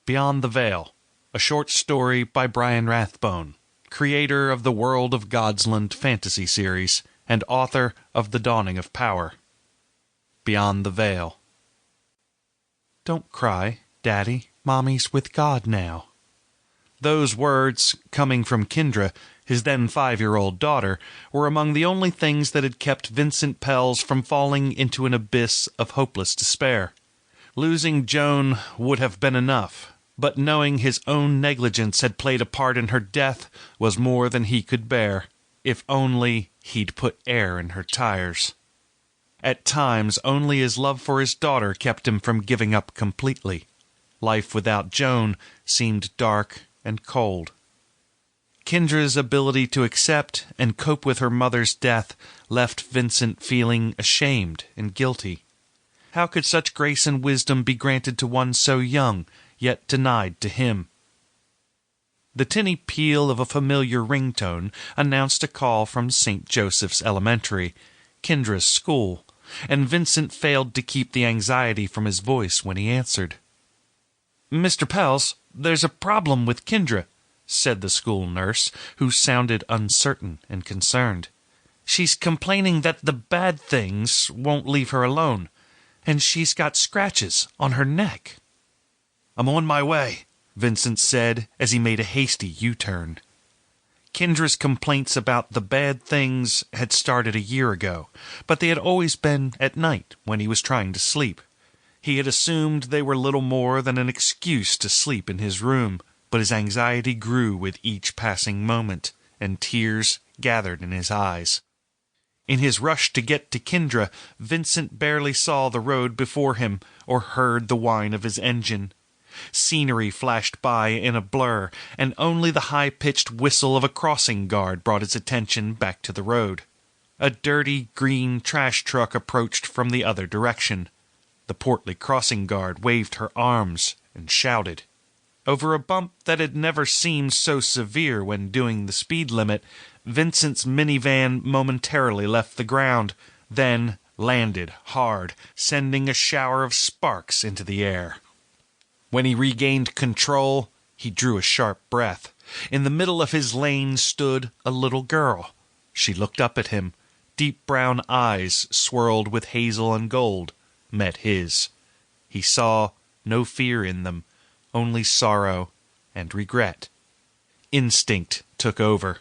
Beyond the Veil, a short story by Brian Rathbone, creator of the World of Godsland fantasy series and author of The Dawning of Power. Beyond the Veil. Don't cry, Daddy. Mommy's with God now. Those words, coming from Kendra, his then 5-year-old daughter, were among the only things that had kept Vincent Pels from falling into an abyss of hopeless despair. Losing Joan would have been enough, but knowing his own negligence had played a part in her death was more than he could bear. If only he'd put air in her tires. At times, only his love for his daughter kept him from giving up completely. Life without Joan seemed dark and cold. Kendra's ability to accept and cope with her mother's death left Vincent feeling ashamed and guilty. How could such grace and wisdom be granted to one so young, yet denied to him? The tinny peal of a familiar ringtone announced a call from St. Joseph's Elementary, Kendra's school, and Vincent failed to keep the anxiety from his voice when he answered. "Mr. Pels, there's a problem with Kendra," said the school nurse, who sounded uncertain and concerned. "She's complaining that the bad things won't leave her alone, and she's got scratches on her neck." "I'm on my way," Vincent said as he made a hasty U-turn. Kendra's complaints about the bad things had started a year ago, but they had always been at night when he was trying to sleep. He had assumed they were little more than an excuse to sleep in his room, but his anxiety grew with each passing moment, and tears gathered in his eyes. In his rush to get to Kendra, Vincent barely saw the road before him or heard the whine of his engine. Scenery flashed by in a blur, and only the high-pitched whistle of a crossing guard brought his attention back to the road. A dirty green trash truck approached from the other direction. The portly crossing guard waved her arms and shouted. Over a bump that had never seemed so severe when doing the speed limit, Vincent's minivan momentarily left the ground, then landed hard, sending a shower of sparks into the air. When he regained control, he drew a sharp breath. In the middle of his lane stood a little girl. She looked up at him. Deep brown eyes, swirled with hazel and gold, met his. He saw no fear in them, only sorrow and regret. Instinct took over.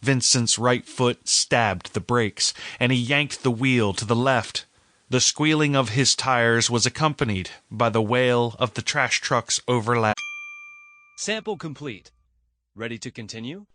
Vincent's right foot stabbed the brakes, and he yanked the wheel to the left. The squealing of his tires was accompanied by the wail of the trash truck's overlap. Sample complete. Ready to continue?